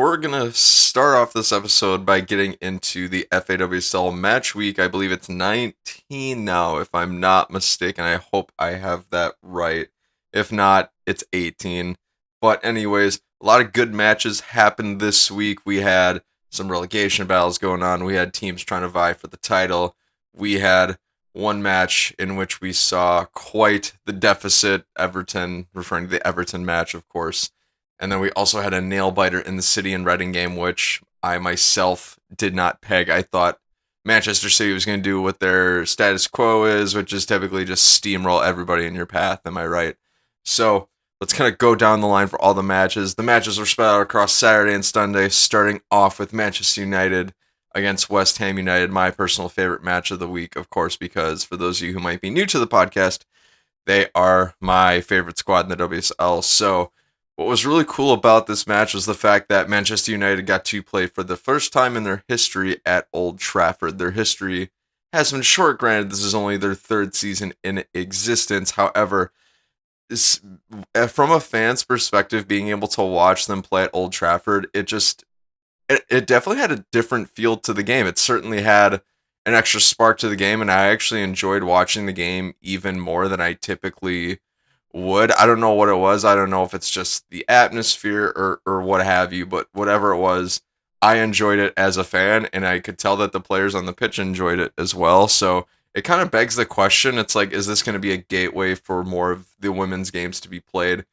We're going to start off this episode by getting into the FAWSL match week. I believe it's 19 now, if I'm not mistaken. I hope I have that right. If not, it's 18. But, anyways, a lot of good matches happened this week. We had some relegation battles going on. We had teams trying to vie for the title. We had one match in which we saw quite the deficit. Everton, referring to the Everton match, of course. And then we also had a nail biter in the City and Reading game, which I myself did not peg. I thought Manchester City was going to do what their status quo is, which is typically just steamroll everybody in your path. Am I right? So let's kind of go down the line for all the matches. The matches were spread out across Saturday and Sunday, starting off with Manchester United against West Ham United, my personal favorite match of the week, of course, because for those of you who might be new to the podcast, they are my favorite squad in the WSL. So what was really cool about this match was the fact that Manchester United got to play for the first time in their history at Old Trafford. Their history has been short, granted, this is only their third season in existence. However, from a fan's perspective, being able to watch them play at Old Trafford, it definitely had a different feel to the game. It certainly had an extra spark to the game, and I actually enjoyed watching the game even more than I typically would. I don't know what it was. I don't know if it's just the atmosphere or what have you, but whatever it was, I enjoyed it as a fan, and I could tell that the players on the pitch enjoyed it as well. So it kind of begs the question. It's like, is this going to be a gateway for more of the women's games to be played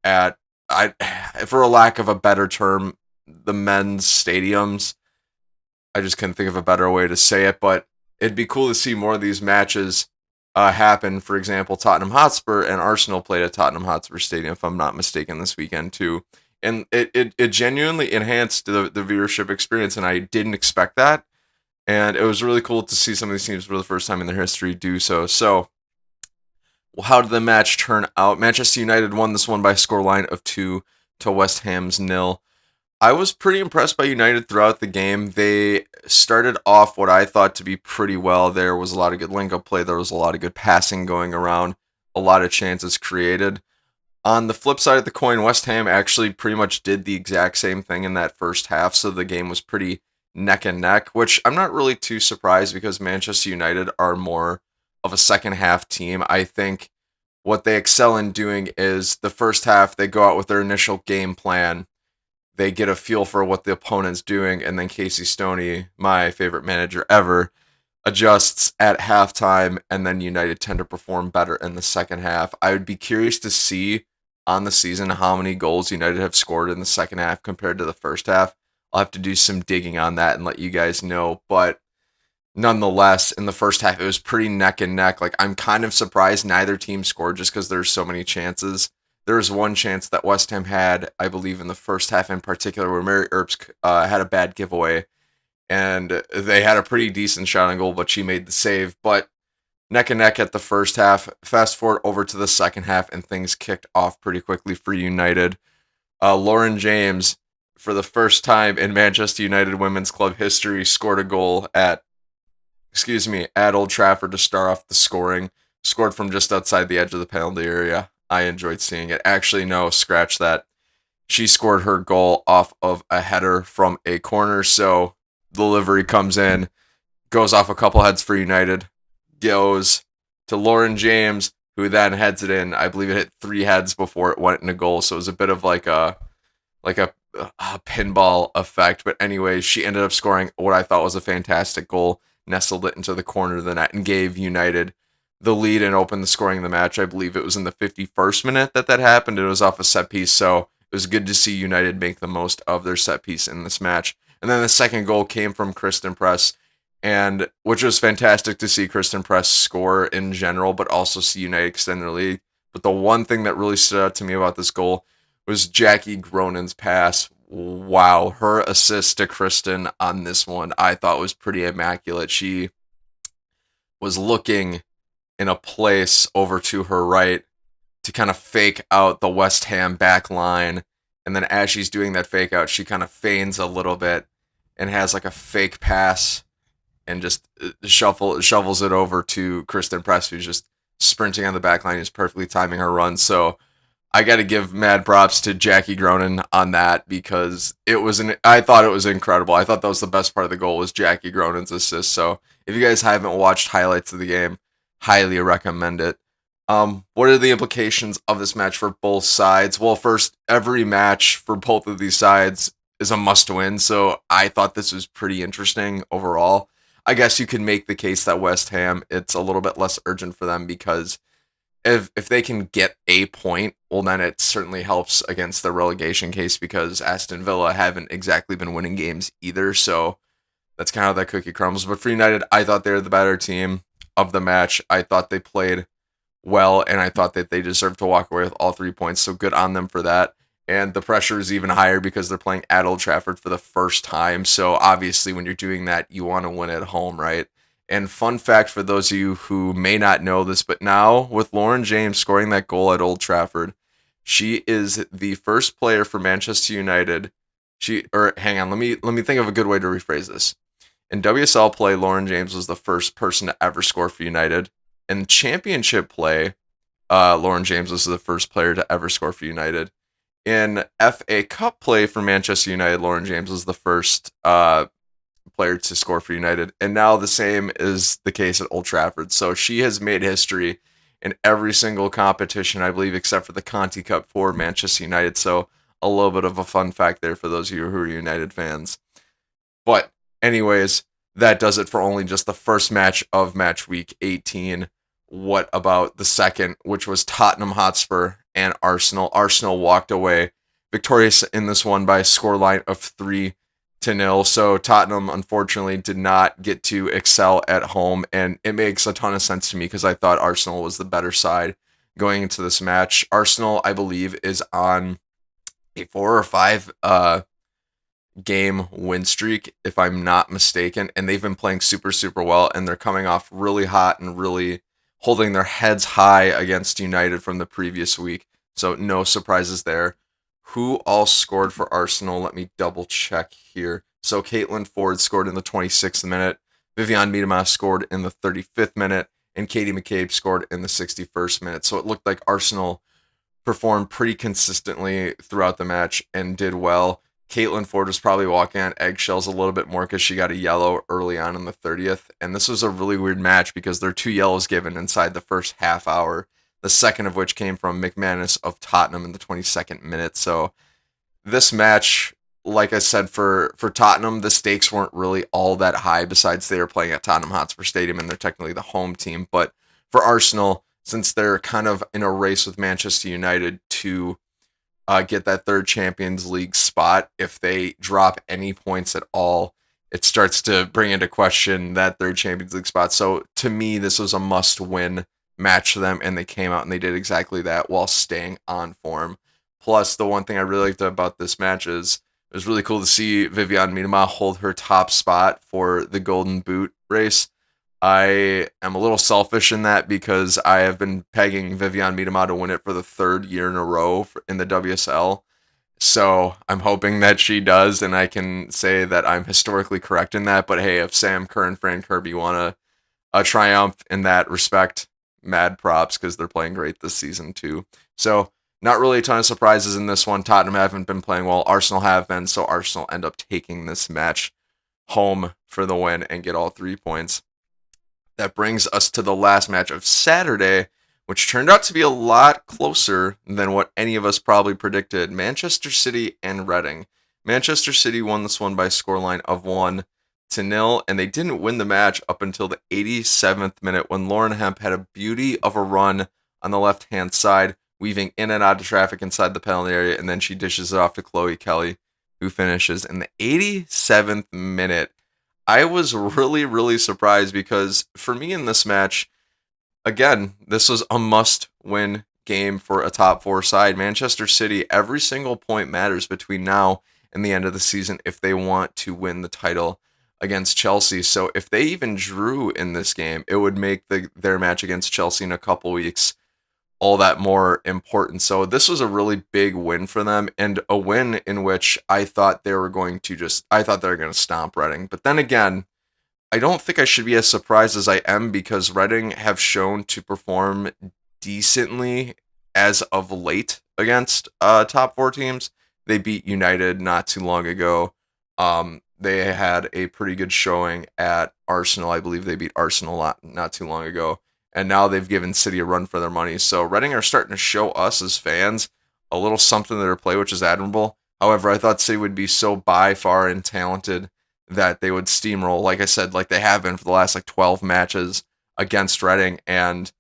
at, I, for a lack of a better term, the men's stadiums? I just couldn't think of a better way to say it, but it'd be cool to see more of these matches happen. For example, Tottenham Hotspur and Arsenal played at Tottenham Hotspur Stadium, if I'm not mistaken, this weekend too. And it genuinely enhanced the viewership experience, and I didn't expect that. And it was really cool to see some of these teams for the first time in their history do so. So, how did the match turn out? Manchester United won this one by a scoreline of 2 to West Ham's 0. I was pretty impressed by United throughout the game. They started off what I thought to be pretty well. There was a lot of good link-up play. There was a lot of good passing going around. A lot of chances created. On the flip side of the coin, West Ham actually pretty much did the exact same thing in that first half, so the game was pretty neck and neck, which I'm not really too surprised because Manchester United are more of a second half team. I think what they excel in doing is the first half, they go out with their initial game plan. They get a feel for what the opponent's doing, and then Casey Stoney, my favorite manager ever, adjusts at halftime, and then United tend to perform better in the second half. I would be curious to see on the season how many goals United have scored in the second half compared to the first half. I'll have to do some digging on that and let you guys know, but nonetheless, in the first half, it was pretty neck and neck. Like, I'm kind of surprised neither team scored just because there's so many chances. There was one chance that West Ham had, I believe, in the first half in particular, where Mary Earps had a bad giveaway, and they had a pretty decent shot on goal, but she made the save. But neck and neck at the first half. Fast forward over to the second half, and things kicked off pretty quickly for United. Lauren James, for the first time in Manchester United Women's Club history, scored a goal at Old Trafford to start off the scoring. Scored from just outside the edge of the penalty area. I enjoyed seeing it. Actually, no, scratch that. She scored her goal off of a header from a corner, so delivery comes in, goes off a couple heads for United, goes to Lauren James, who then heads it in. I believe it hit 3 heads before it went in a goal, so it was a bit of like a pinball effect. But anyway, she ended up scoring what I thought was a fantastic goal, nestled it into the corner of the net, and gave United the lead and opened the scoring of the match. I believe it was in the 51st minute that happened. It was off a set piece, so it was good to see United make the most of their set piece in this match. And then the second goal came from Kirsten Press, and which was fantastic to see Kirsten Press score in general, but also see United extend their lead. But the one thing that really stood out to me about this goal was Jackie Gronin's pass. Wow, her assist to Kirsten on this one I thought was pretty immaculate. She was looking in a place over to her right to kind of fake out the West Ham back line. And then as she's doing that fake out, she kind of feigns a little bit and has like a fake pass and just shovels it over to Kristen Press, who's just sprinting on the back line. He's perfectly timing her run. So I got to give mad props to Jackie Gronin on that because I thought it was incredible. I thought that was the best part of the goal was Jackie Gronin's assist. So if you guys haven't watched highlights of the game, highly recommend it. What are the implications of this match for both sides? Well, first, every match for both of these sides is a must win. So I thought this was pretty interesting overall. I guess you could make the case that West Ham, it's a little bit less urgent for them because if they can get a point, well, then it certainly helps against the relegation case because Aston Villa haven't exactly been winning games either. So that's kind of how that cookie crumbles. But for United, I thought they were the better team of the match. I thought they played well, and I thought that they deserved to walk away with all 3 points. So good on them for that. And the pressure is even higher because they're playing at Old Trafford for the first time. So obviously, when you're doing that, you want to win at home, right? And fun fact for those of you who may not know this, but now with Lauren James scoring that goal at Old Trafford, she is the first player for Manchester United. Hang on, let me think of a good way to rephrase this. In WSL play, Lauren James was the first person to ever score for United. In championship play, Lauren James was the first player to ever score for United. In FA Cup play for Manchester United, Lauren James was the first player to score for United. And now the same is the case at Old Trafford. So she has made history in every single competition, I believe, except for the Conti Cup for Manchester United. So a little bit of a fun fact there for those of you who are United fans. But anyways, that does it for only just the first match of match week 18. What about the second, which was Tottenham Hotspur and Arsenal? Arsenal walked away victorious in this one by a scoreline of 3-0. So Tottenham, unfortunately, did not get to excel at home, and it makes a ton of sense to me because I thought Arsenal was the better side going into this match. Arsenal, I believe, is on a 4 or 5 game win streak, if I'm not mistaken, and they've been playing super, super well, and they're coming off really hot and really holding their heads high against United from the previous week. So no surprises there. Who all scored for Arsenal? Let me double check here. So Caitlin Ford scored in the 26th minute, Vivian Miedema scored in the 35th minute, and Katie McCabe scored in the 61st minute. So it looked like Arsenal performed pretty consistently throughout the match and did well. Caitlin Ford was probably walking on eggshells a little bit more because she got a yellow early on in the 30th. And this was a really weird match because there are 2 yellows given inside the first half hour, the second of which came from McManus of Tottenham in the 22nd minute. So this match, like I said, for Tottenham, the stakes weren't really all that high besides they were playing at Tottenham Hotspur Stadium and they're technically the home team. But for Arsenal, since they're kind of in a race with Manchester United to get that third Champions League spot, if they drop any points at all, it starts to bring into question that third Champions League spot. So to me, this was a must-win match for them, and they came out and they did exactly that while staying on form. Plus, the one thing I really liked about this match is it was really cool to see Vivian Miedema hold her top spot for the Golden Boot race. I am a little selfish in that because I have been pegging Vivian Miedema to win it for the 3rd year in a row in the WSL. So I'm hoping that she does, and I can say that I'm historically correct in that. But hey, if Sam Kerr and Fran Kirby want a triumph in that respect, mad props because they're playing great this season too. So not really a ton of surprises in this one. Tottenham haven't been playing well. Arsenal have been, so Arsenal end up taking this match home for the win and get all 3 points. That brings us to the last match of Saturday, which turned out to be a lot closer than what any of us probably predicted. Manchester City and Reading. Manchester City won this one by a scoreline of 1-0, and they didn't win the match up until the 87th minute when Lauren Hemp had a beauty of a run on the left-hand side, weaving in and out of traffic inside the penalty area, and then she dishes it off to Chloe Kelly, who finishes in the 87th minute. I was really, really surprised because for me in this match, again, this was a must-win game for a top 4 side. Manchester City, every single point matters between now and the end of the season if they want to win the title against Chelsea. So if they even drew in this game, it would make their match against Chelsea in a couple weeks all that more important. So this was a really big win for them, and a win in which I thought they were going to stomp Reading. But then again, I don't think I should be as surprised as I am because Reading have shown to perform decently as of late against top four teams. They beat United not too long ago. They had a pretty good showing at Arsenal. I believe they beat Arsenal not too long ago. And now they've given City a run for their money. So Reading are starting to show us as fans a little something to their play, which is admirable. However, I thought City would be so by far and talented that they would steamroll, like I said, like they have been for the last like 12 matches against Reading. And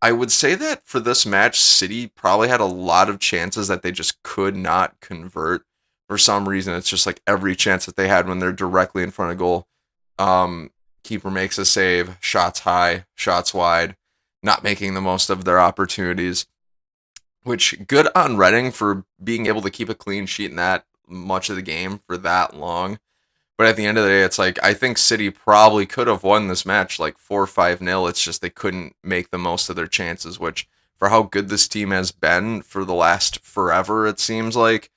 I would say that for this match, City probably had a lot of chances that they just could not convert. For some reason, it's just like every chance that they had when they're directly in front of goal. Um, Keeper makes a save, shots high, shots wide, not making the most of their opportunities. Which good on Reading for being able to keep a clean sheet in that much of the game for that long. But at the end of the day, it's like I think City probably could have won this match like 4-5-0. It's just they couldn't make the most of their chances, which for how good this team has been for the last forever, it seems like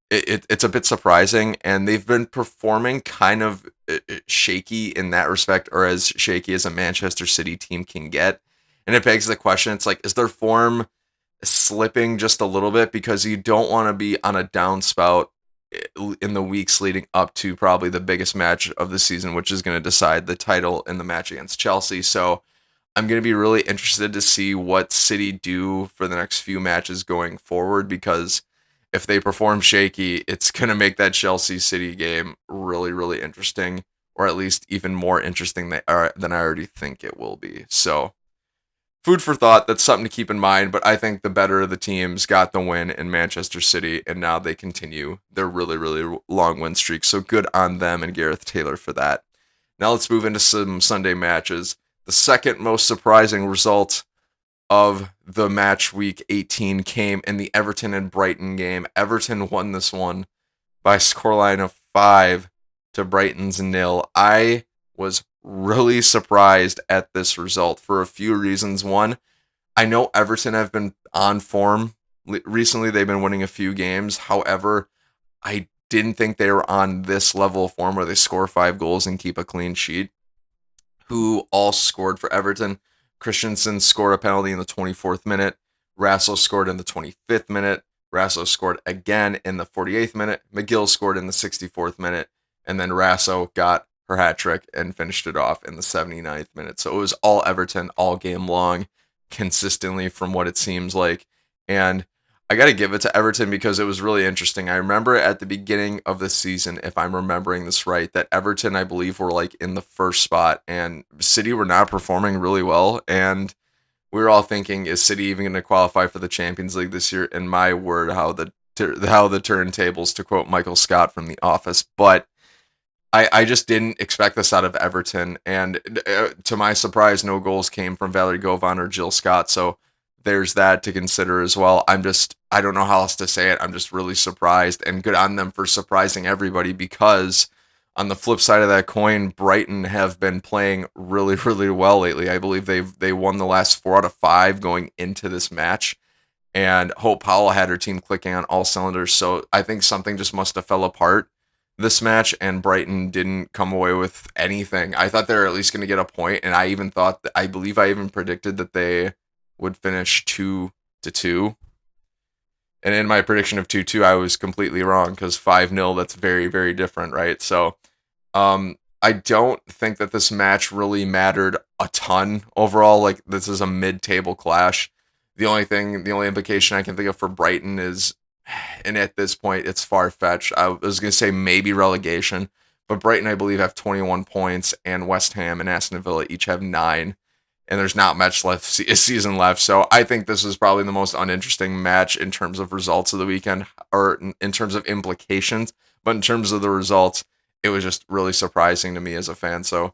it's a bit surprising. And they've been performing kind of shaky in that respect, or as shaky as a Manchester City team can get. And it begs the question, it's like, is their form slipping just a little bit? Because you don't want to be on a downspout in the weeks leading up to probably the biggest match of the season, which is going to decide the title in the match against Chelsea. So I'm going to be really interested to see what City do for the next few matches going forward, because if they perform shaky, it's going to make that Chelsea City game really, really interesting, or at least even more interesting than I already think it will be. So food for thought. That's something to keep in mind. But I think the better of the teams got the win in Manchester City, and now they continue their really, really long win streak. So good on them and Gareth Taylor for that. Now let's move into some Sunday matches. The second most surprising result of the match week 18 came in the Everton and Brighton game. Everton won this one by a scoreline of 5 to Brighton's 0. I was really surprised at this result for a few reasons. One, I know Everton have been on form recently. They've been winning a few games. However, I didn't think they were on this level of form where they score 5 goals and keep a clean sheet. Who all scored for Everton? Christensen scored a penalty in the 24th minute. Rasso scored in the 25th minute. Rasso scored again in the 48th minute. McGill scored in the 64th minute. And then Rasso got her hat trick and finished it off in the 79th minute. So it was all Everton all game long, consistently from what it seems like. And I got to give it to Everton because it was really interesting. I remember at the beginning of the season, if I'm remembering this right, that Everton, I believe, were like in the first spot, and City were not performing really well. And we were all thinking, is City even going to qualify for the Champions League this year? And my word, how the turntables, to quote Michael Scott from The Office. But I just didn't expect this out of Everton. And to my surprise, no goals came from Valerie Govan or Jill Scott. So there's that to consider as well. I don't know how else to say it. I'm just really surprised, and good on them for surprising everybody, because on the flip side of that coin, Brighton have been playing really, really well lately. I believe they won the last 4 out of 5 going into this match, and Hope Powell had her team clicking on all cylinders. So I think something just must have fell apart this match, and Brighton didn't come away with anything. I thought they were at least going to get a point, and I believe I even predicted that they would finish 2-2. And in my prediction of 2-2, I was completely wrong, because 5-0, that's very, very different, right? So I don't think that this match really mattered a ton overall. Like, this is a mid-table clash. The only implication I can think of for Brighton is, and at this point, it's far-fetched. I was going to say maybe relegation, but Brighton, I believe, have 21 points, and West Ham and Aston Villa each have 9. And there's not much season left. So I think this is probably the most uninteresting match in terms of results of the weekend, or in terms of implications. But in terms of the results, it was just really surprising to me as a fan. So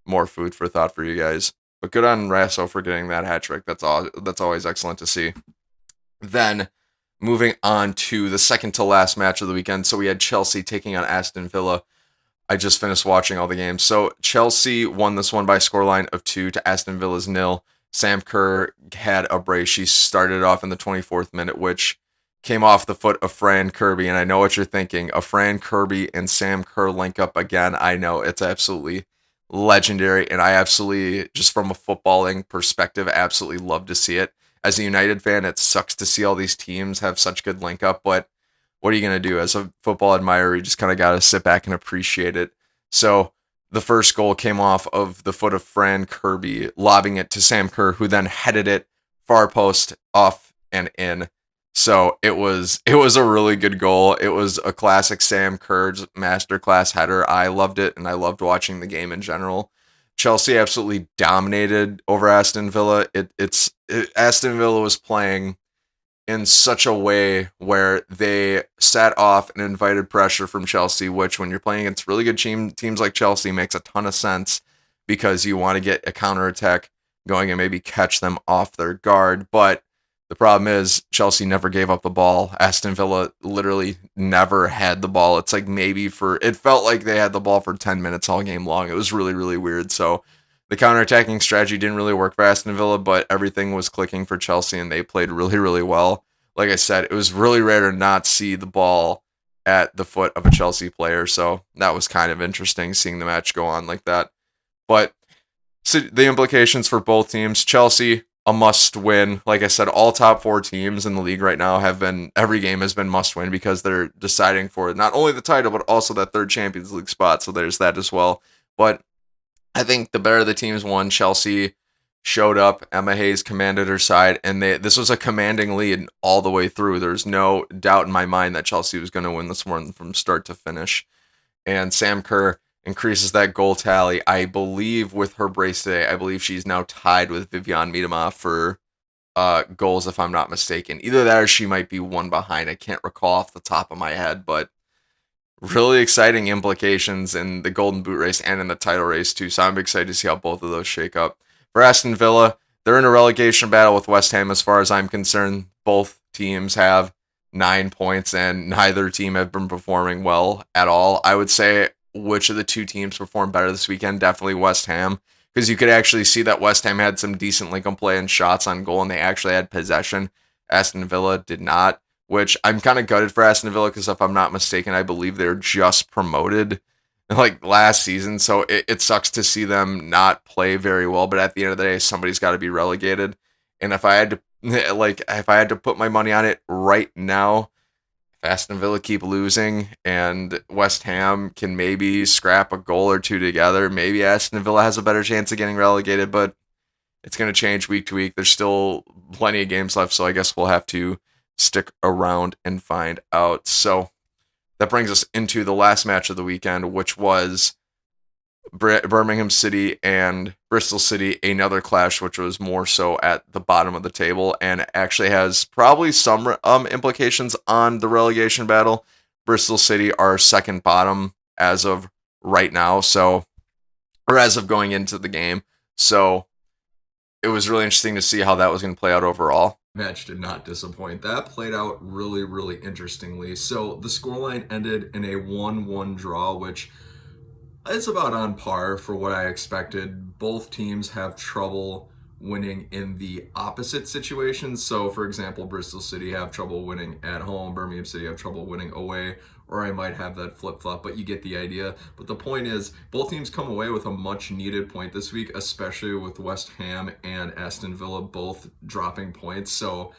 more food for thought for you guys. But good on Rasso for getting that hat trick. That's always excellent to see. Then moving on to the second to last match of the weekend. So we had Chelsea taking on Aston Villa. I just finished watching all the games. So Chelsea won this one by a scoreline of 2 to Aston Villa's 0. Sam Kerr had a brace. She started off in the 24th minute, which came off the foot of Fran Kirby. And I know what you're thinking. A Fran Kirby and Sam Kerr link up again. I know, it's absolutely legendary. And I absolutely, just from a footballing perspective, absolutely love to see it. as a United fan, it sucks to see all these teams have such good link up, but what are you going to do? As a football admirer, you just kind of got to sit back and appreciate it. So the first goal came off of the foot of Fran Kirby, lobbing it to Sam Kerr, who then headed it far post off and in. So it was a really good goal. It was a classic Sam Kerr's masterclass header. I loved it, and I loved watching the game in general. Chelsea absolutely dominated over Aston Villa. Aston Villa was playing in such a way where they sat off and invited pressure from Chelsea, which when you're playing against really good teams like Chelsea makes a ton of sense because you want to get a counterattack going and maybe catch them off their guard. But the problem is Chelsea never gave up the ball. Aston Villa literally never had the ball. It's like it felt like they had the ball for 10 minutes all game long. It was really, really weird. So the counterattacking strategy didn't really work for Aston Villa, but everything was clicking for Chelsea and they played really, really well. Like I said, it was really rare to not see the ball at the foot of a Chelsea player. So that was kind of interesting seeing the match go on like that. But so the implications for both teams, Chelsea, a must win. Like I said, all top four teams in the league right now every game has been must win because they're deciding for not only the title, but also that third Champions League spot. So there's that as well. But I think the better the teams won. Chelsea showed up. Emma Hayes commanded her side, and this was a commanding lead all the way through. There's no doubt in my mind that Chelsea was going to win this one from start to finish. And Sam Kerr increases that goal tally. I believe with her brace today, I believe she's now tied with Viviane Miedema for goals, if I'm not mistaken. Either that or she might be one behind. I can't recall off the top of my head, but really exciting implications in the Golden Boot race and in the title race too. So I'm excited to see how both of those shake up. For Aston Villa, they're in a relegation battle with West Ham as far as I'm concerned. Both teams have 9 points and neither team have been performing well at all. I would say which of the two teams performed better this weekend? Definitely West Ham, because you could actually see that West Ham had some decent Lincoln play and shots on goal and they actually had possession. Aston Villa did not, which I'm kind of gutted for Aston Villa because if I'm not mistaken, I believe they're just promoted like last season. So it sucks to see them not play very well. But at the end of the day, somebody's got to be relegated. And if I had to put my money on it right now, if Aston Villa keep losing and West Ham can maybe scrap a goal or two together, maybe Aston Villa has a better chance of getting relegated. But it's going to change week to week. There's still plenty of games left, so I guess we'll have to stick around and find out. So that brings us into the last match of the weekend, which was Birmingham City and Bristol City, another clash, which was more so at the bottom of the table and actually has probably some implications on the relegation battle. Bristol City are second bottom as of right now, or as of going into the game. So it was really interesting to see how that was going to play out overall. Match did not disappoint. That played out really, really interestingly. So the scoreline ended in a 1-1 draw, which is about on par for what I expected. Both teams have trouble winning in the opposite situations. So, for example, Bristol City have trouble winning at home, Birmingham City have trouble winning away, or I might have that flip-flop, but you get the idea. But the point is, both teams come away with a much-needed point this week, especially with West Ham and Aston Villa both dropping points. So,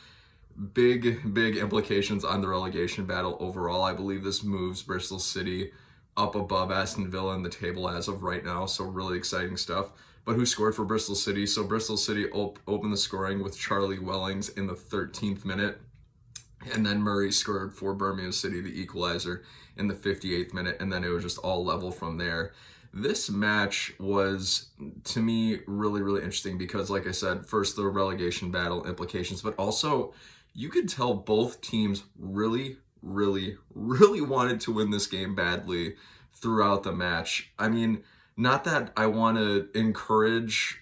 big implications on the relegation battle overall. I believe this moves Bristol City up above Aston Villa in the table as of right now, so really exciting stuff. But who scored for Bristol City? So Bristol City opened the scoring with Charlie Wellings in the 13th minute, and then Murray scored for Birmingham City, the equalizer, in the 58th minute, and then it was just all level from there. This match was, to me, really, really interesting because, like I said, first the relegation battle implications, but also you could tell both teams really, really, really wanted to win this game badly throughout the match. I mean, not that I want to encourage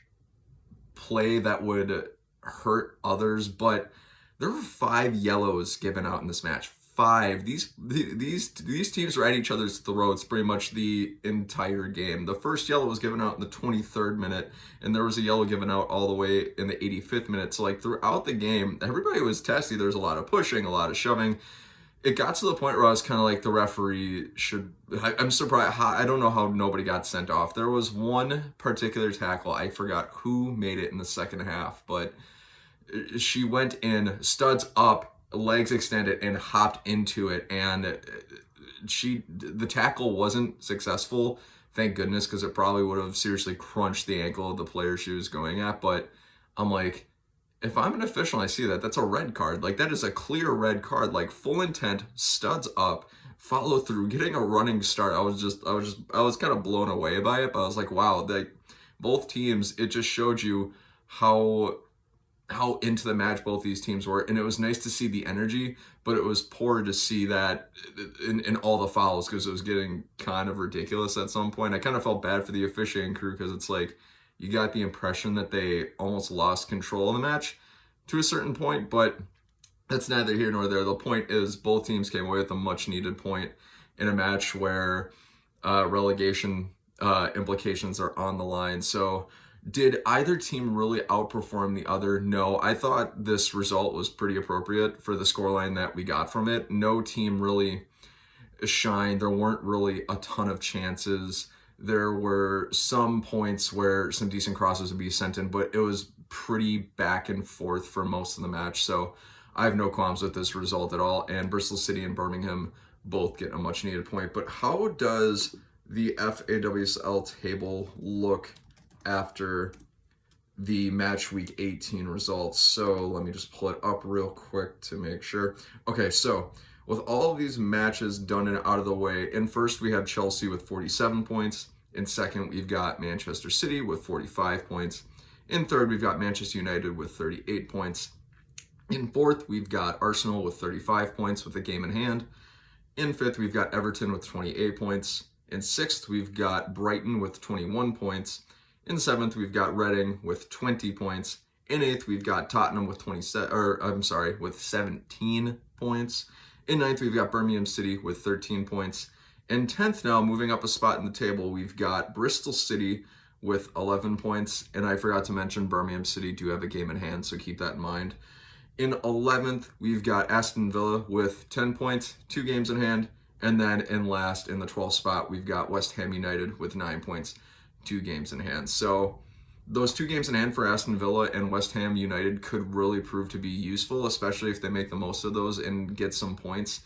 play that would hurt others, but there were 5 yellows given out in this match. 5. These teams were at each other's throats pretty much the entire game. The first yellow was given out in the 23rd minute, and there was a yellow given out all the way in the 85th minute. So like throughout the game, everybody was testy. There was a lot of pushing, a lot of shoving. It got to the point where I was kind of like, the referee should... I'm surprised. I don't know how nobody got sent off. There was one particular tackle. I forgot who made it in the second half, but she went in studs up, legs extended, and hopped into it, and the tackle wasn't successful. Thank goodness, because it probably would have seriously crunched the ankle of the player she was going at. But I'm like, if I'm an official and I see that, that's a red card. Like, that is a clear red card. Like, full intent, studs up, follow through, getting a running start. I was kind of blown away by it. But I was like, wow, like both teams, it just showed you how into the match both these teams were, and it was nice to see the energy, but it was poor to see that in all the fouls, because it was getting kind of ridiculous at some point. I kind of felt bad for the officiating crew, because it's like you got the impression that they almost lost control of the match to a certain point, but that's neither here nor there. The point is both teams came away with a much needed point in a match where relegation implications are on the line. So did either team really outperform the other? No, I thought this result was pretty appropriate for the scoreline that we got from it. No team really shined. There weren't really a ton of chances. There were some points where some decent crosses would be sent in, but it was pretty back and forth for most of the match. So I have no qualms with this result at all. And Bristol City and Birmingham both get a much needed point. But how does the FAWSL table look after the match week 18 results? So let me just pull it up real quick to make sure. Okay, so with all of these matches done and out of the way, in first we have Chelsea with 47 points. In second, we've got Manchester City with 45 points. In third, we've got Manchester United with 38 points. In fourth, we've got Arsenal with 35 points with a game in hand. In fifth, we've got Everton with 28 points. In sixth, we've got Brighton with 21 points. In seventh, we've got Reading with 20 points. In eighth, we've got Tottenham with 17 points. In ninth, we've got Birmingham City with 13 points. In 10th now, moving up a spot in the table, we've got Bristol City with 11 points. And I forgot to mention Birmingham City do have a game in hand, so keep that in mind. In 11th, we've got Aston Villa with 10 points, 2 games in hand. And then in last, in the 12th spot, we've got West Ham United with 9 points, 2 games in hand. So those 2 games in hand for Aston Villa and West Ham United could really prove to be useful, especially if they make the most of those and get some points.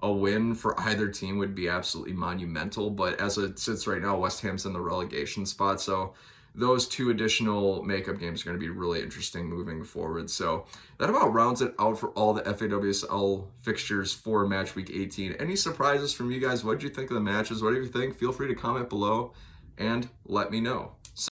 A win for either team would be absolutely monumental, but as it sits right now, West Ham's in the relegation spot, so those 2 additional makeup games are going to be really interesting moving forward. So that about rounds it out for all the FAWSL fixtures for match week 18. Any surprises from you guys? What did you think of the matches? What do you think? Feel free to comment below and let me know.